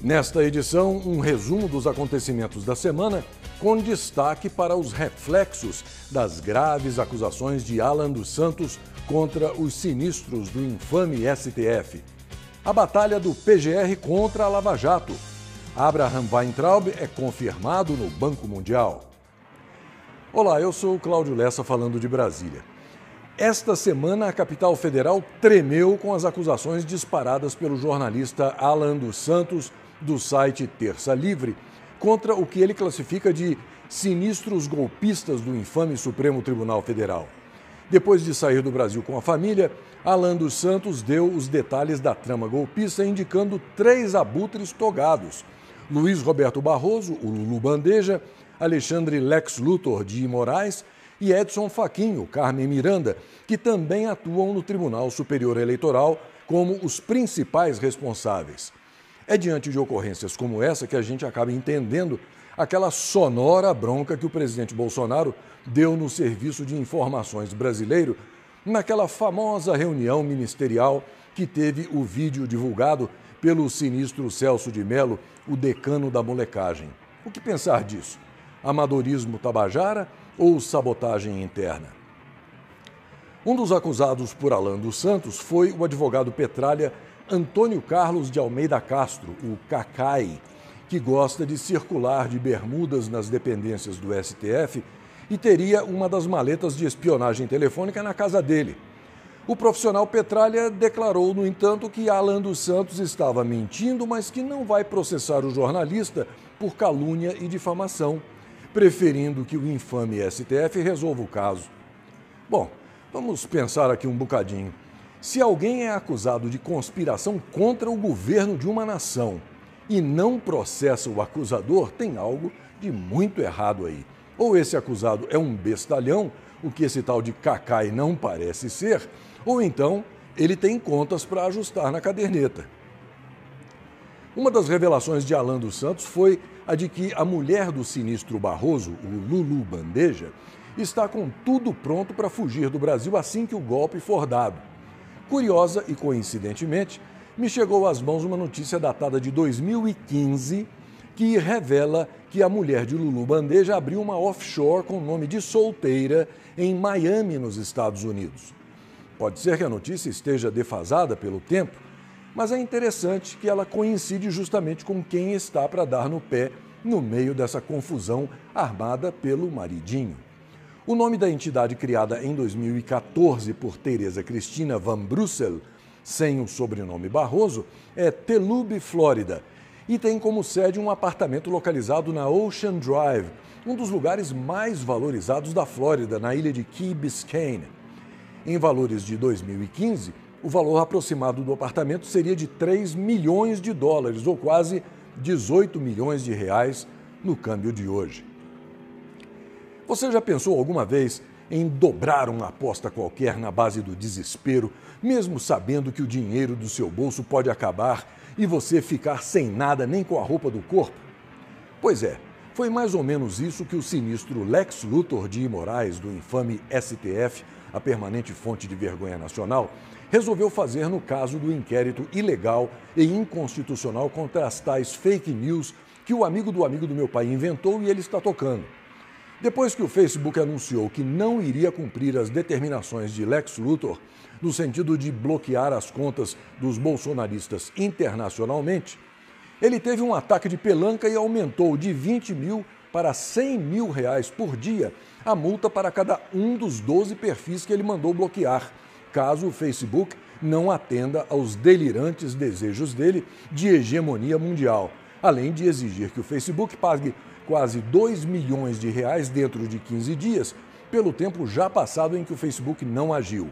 Nesta edição, um resumo dos acontecimentos da semana, com destaque para os reflexos das graves acusações de Alan dos Santos contra os sinistros do infame STF. A batalha do PGR contra a Lava Jato. Abraham Weintraub é confirmado no Banco Mundial. Olá, eu sou o Cláudio Lessa falando de Brasília. Esta semana, a capital federal tremeu com as acusações disparadas pelo jornalista Alan dos Santos, do site Terça Livre, contra o que ele classifica de sinistros golpistas do infame Supremo Tribunal Federal. Depois de sair do Brasil com a família, Alan dos Santos deu os detalhes da trama golpista, indicando 3 abutres togados: Luiz Roberto Barroso, o Lulu Bandeja, Alexandre Lex Luthor de Moraes e Edson Fachin, Carmen Miranda, que também atuam no Tribunal Superior Eleitoral como os principais responsáveis. É diante de ocorrências como essa que a gente acaba entendendo aquela sonora bronca que o presidente Bolsonaro deu no Serviço de Informações brasileiro naquela famosa reunião ministerial que teve o vídeo divulgado pelo sinistro Celso de Mello, o decano da molecagem. O que pensar disso? Amadorismo tabajara ou sabotagem interna? Um dos acusados por Alan dos Santos foi o advogado Petralha Antônio Carlos de Almeida Castro, o Cacai, que gosta de circular de bermudas nas dependências do STF e teria uma das maletas de espionagem telefônica na casa dele. O profissional Petralha declarou, no entanto, que Alan dos Santos estava mentindo, mas que não vai processar o jornalista por calúnia e difamação, preferindo que o infame STF resolva o caso. Bom, vamos pensar aqui um bocadinho. Se alguém é acusado de conspiração contra o governo de uma nação e não processa o acusador, tem algo de muito errado aí. Ou esse acusado é um bestalhão, o que esse tal de Cacai não parece ser, ou então ele tem contas para ajustar na caderneta. Uma das revelações de Alan dos Santos foi a de que a mulher do sinistro Barroso, o Lulu Bandeja, está com tudo pronto para fugir do Brasil assim que o golpe for dado. Curiosa e coincidentemente, me chegou às mãos uma notícia datada de 2015 que revela que a mulher de Lulu Bandeja abriu uma offshore com o nome de solteira em Miami, nos Estados Unidos. Pode ser que a notícia esteja defasada pelo tempo, mas é interessante que ela coincide justamente com quem está para dar no pé no meio dessa confusão armada pelo maridinho. O nome da entidade criada em 2014 por Tereza Cristina Van Brussel, sem o sobrenome Barroso, é Telub, Flórida, e tem como sede um apartamento localizado na Ocean Drive, um dos lugares mais valorizados da Flórida, na ilha de Key Biscayne. Em valores de 2015, o valor aproximado do apartamento seria de 3 milhões de dólares, ou quase 18 milhões de reais no câmbio de hoje. Você já pensou alguma vez em dobrar uma aposta qualquer na base do desespero, mesmo sabendo que o dinheiro do seu bolso pode acabar e você ficar sem nada nem com a roupa do corpo? Pois é, foi mais ou menos isso que o sinistro Lex Luthor de Moraes, do infame STF, a permanente fonte de vergonha nacional, resolveu fazer no caso do inquérito ilegal e inconstitucional contra as tais fake news que o amigo do meu pai inventou e ele está tocando. Depois que o Facebook anunciou que não iria cumprir as determinações de Lex Luthor, no sentido de bloquear as contas dos bolsonaristas internacionalmente, ele teve um ataque de pelanca e aumentou de 20 mil para 100 mil reais por dia a multa para cada um dos 12 perfis que ele mandou bloquear, caso o Facebook não atenda aos delirantes desejos dele de hegemonia mundial, além de exigir que o Facebook pague quase 2 milhões de reais dentro de 15 dias, pelo tempo já passado em que o Facebook não agiu.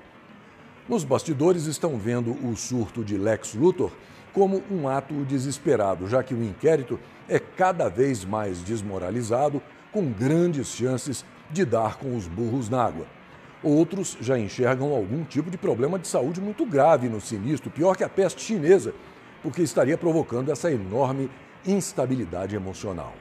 Nos bastidores estão vendo o surto de Lex Luthor como um ato desesperado, já que o inquérito é cada vez mais desmoralizado, com grandes chances de dar com os burros na água. Outros já enxergam algum tipo de problema de saúde muito grave no sinistro, pior que a peste chinesa, porque estaria provocando essa enorme instabilidade emocional.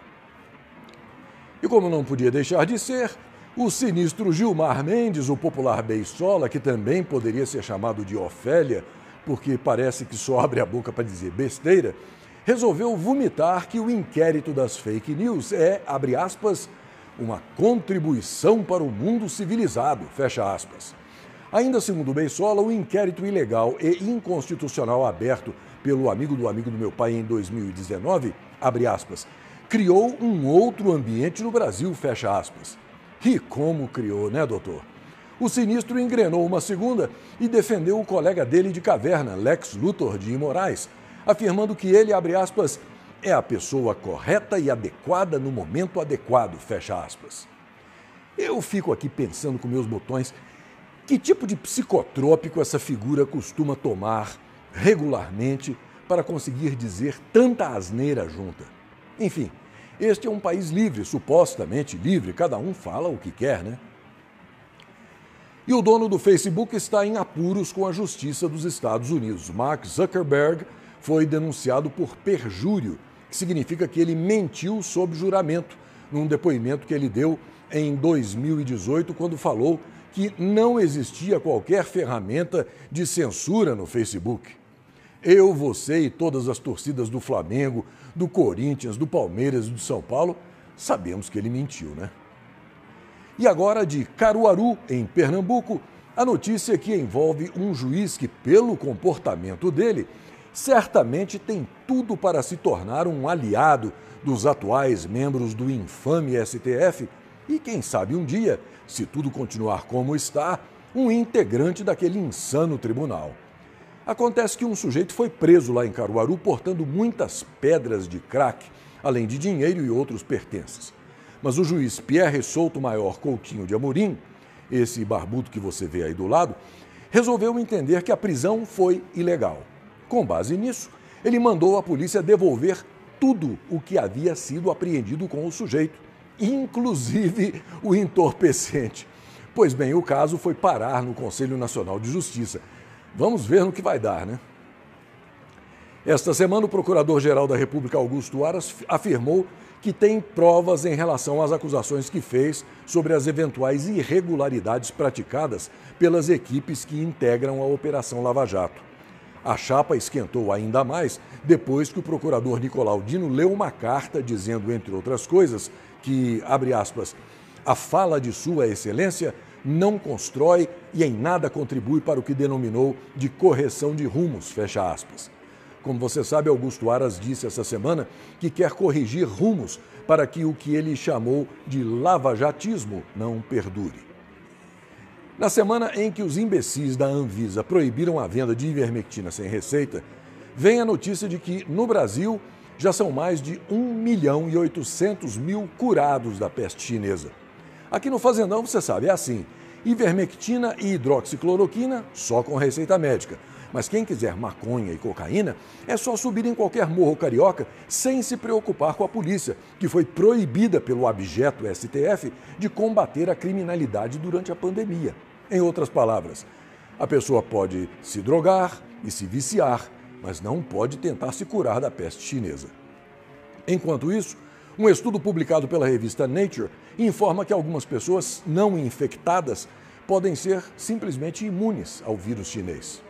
E como não podia deixar de ser, o sinistro Gilmar Mendes, o popular Beisola, que também poderia ser chamado de Ofélia, porque parece que só abre a boca para dizer besteira, resolveu vomitar que o inquérito das fake news é, abre aspas, uma contribuição para o mundo civilizado, fecha aspas. Ainda segundo o Beisola, o inquérito ilegal e inconstitucional aberto pelo amigo do meu pai em 2019, abre aspas, criou um outro ambiente no Brasil, fecha aspas. E como criou, né, doutor? O sinistro engrenou uma segunda e defendeu o colega dele de caverna, Lex Luthor de Moraes, afirmando que ele, abre aspas, é a pessoa correta e adequada no momento adequado, fecha aspas. Eu fico aqui pensando com meus botões que tipo de psicotrópico essa figura costuma tomar regularmente para conseguir dizer tanta asneira junta. Enfim, este é um país livre, supostamente livre, cada um fala o que quer, né? E o dono do Facebook está em apuros com a Justiça dos Estados Unidos. Mark Zuckerberg foi denunciado por perjúrio, que significa que ele mentiu sob juramento, num depoimento que ele deu em 2018, quando falou que não existia qualquer ferramenta de censura no Facebook. Eu, você e todas as torcidas do Flamengo, do Corinthians, do Palmeiras e do São Paulo sabemos que ele mentiu, né? E agora, de Caruaru, em Pernambuco, a notícia que envolve um juiz que, pelo comportamento dele, certamente tem tudo para se tornar um aliado dos atuais membros do infame STF e, quem sabe um dia, se tudo continuar como está, um integrante daquele insano tribunal. Acontece que um sujeito foi preso lá em Caruaru portando muitas pedras de crack, além de dinheiro e outros pertences. Mas o juiz Pierre Souto Maior Coutinho de Amorim, esse barbudo que você vê aí do lado, resolveu entender que a prisão foi ilegal. Com base nisso, ele mandou a polícia devolver tudo o que havia sido apreendido com o sujeito, inclusive o entorpecente. Pois bem, o caso foi parar no Conselho Nacional de Justiça. Vamos ver no que vai dar, né? Esta semana, o Procurador-Geral da República, Augusto Aras, afirmou que tem provas em relação às acusações que fez sobre as eventuais irregularidades praticadas pelas equipes que integram a Operação Lava Jato. A chapa esquentou ainda mais depois que o procurador Nicolau Dino leu uma carta dizendo, entre outras coisas, que, abre aspas, a fala de Sua Excelência não constrói e em nada contribui para o que denominou de correção de rumos, fecha aspas. Como você sabe, Augusto Aras disse essa semana que quer corrigir rumos para que o que ele chamou de lavajatismo não perdure. Na semana em que os imbecis da Anvisa proibiram a venda de ivermectina sem receita, vem a notícia de que, no Brasil, já são mais de 1.800.000 curados da peste chinesa. Aqui no Fazendão, você sabe, é assim, ivermectina e hidroxicloroquina só com receita médica. Mas quem quiser maconha e cocaína, é só subir em qualquer morro carioca sem se preocupar com a polícia, que foi proibida pelo abjeto STF de combater a criminalidade durante a pandemia. Em outras palavras, a pessoa pode se drogar e se viciar, mas não pode tentar se curar da peste chinesa. Enquanto isso, um estudo publicado pela revista Nature informa que algumas pessoas não infectadas podem ser simplesmente imunes ao vírus chinês.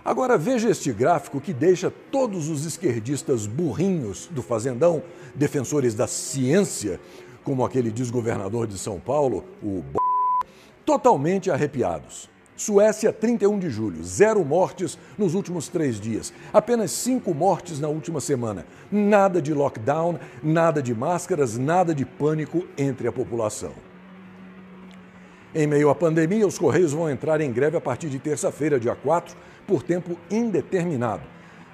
Agora veja este gráfico que deixa todos os esquerdistas burrinhos do Fazendão, defensores da ciência, como aquele desgovernador de São Paulo, o totalmente arrepiados. Suécia, 31 de julho, 0 mortes nos últimos 3 dias. Apenas 5 mortes na última semana. Nada de lockdown, nada de máscaras, nada de pânico entre a população. Em meio à pandemia, os Correios vão entrar em greve a partir de terça-feira, dia 4, por tempo indeterminado.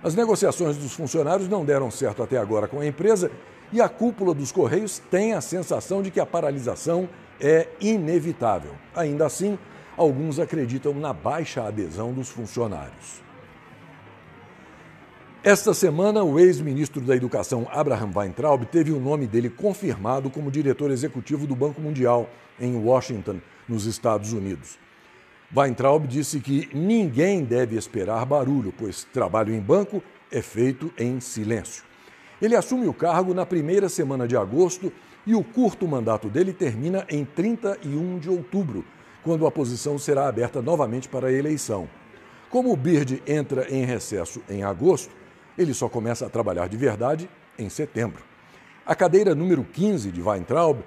As negociações dos funcionários não deram certo até agora com a empresa e a cúpula dos Correios tem a sensação de que a paralisação é inevitável. Ainda assim, alguns acreditam na baixa adesão dos funcionários. Esta semana, o ex-ministro da Educação, Abraham Weintraub, teve o nome dele confirmado como diretor executivo do Banco Mundial, em Washington, nos Estados Unidos. Weintraub disse que ninguém deve esperar barulho, pois trabalho em banco é feito em silêncio. Ele assume o cargo na primeira semana de agosto e o curto mandato dele termina em 31 de outubro, quando a posição será aberta novamente para a eleição. Como o BIRD entra em recesso em agosto, Ele só começa a trabalhar de verdade em setembro. A cadeira número 15 de Weintraub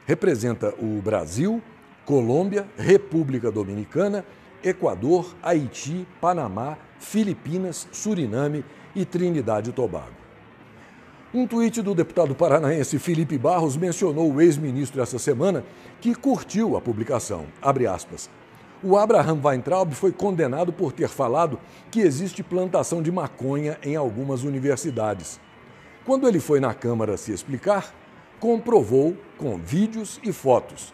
representa o Brasil, Colômbia, República Dominicana, Equador, Haiti, Panamá, Filipinas, Suriname e Trinidade e Tobago. Um tweet do deputado paranaense Felipe Barros mencionou o ex-ministro essa semana, que curtiu a publicação. Abre aspas. O Abraham Weintraub foi condenado por ter falado que existe plantação de maconha em algumas universidades. Quando ele foi na Câmara se explicar, comprovou com vídeos e fotos.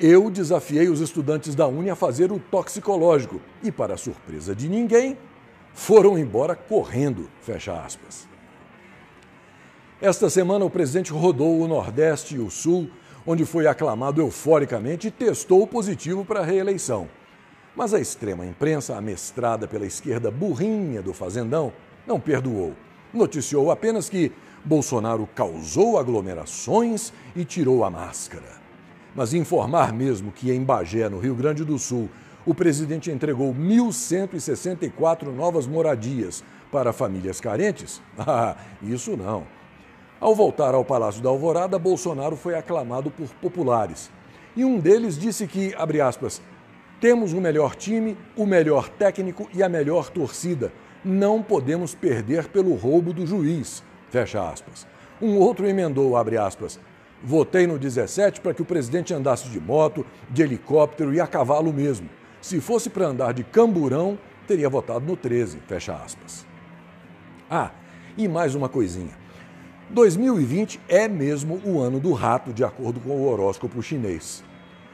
Eu desafiei os estudantes da Uni a fazer o toxicológico e, para surpresa de ninguém, foram embora correndo, fecha aspas. Esta semana, o presidente rodou o Nordeste e o Sul, onde foi aclamado euforicamente e testou positivo para a reeleição. Mas a extrema imprensa, amestrada pela esquerda burrinha do Fazendão, não perdoou. Noticiou apenas que Bolsonaro causou aglomerações e tirou a máscara. Mas informar mesmo que em Bagé, no Rio Grande do Sul, o presidente entregou 1.164 novas moradias para famílias carentes? Isso não. Ao voltar ao Palácio da Alvorada, Bolsonaro foi aclamado por populares. E um deles disse que, abre aspas, temos o melhor time, o melhor técnico e a melhor torcida. Não podemos perder pelo roubo do juiz, fecha aspas. Um outro emendou, abre aspas, votei no 17 para que o presidente andasse de moto, de helicóptero e a cavalo mesmo. Se fosse para andar de camburão, teria votado no 13, fecha aspas. E mais uma coisinha. 2020 é mesmo o ano do rato, de acordo com o horóscopo chinês.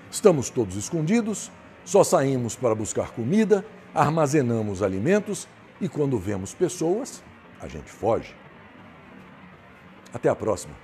Estamos todos escondidos, só saímos para buscar comida, armazenamos alimentos e quando vemos pessoas, a gente foge. Até a próxima.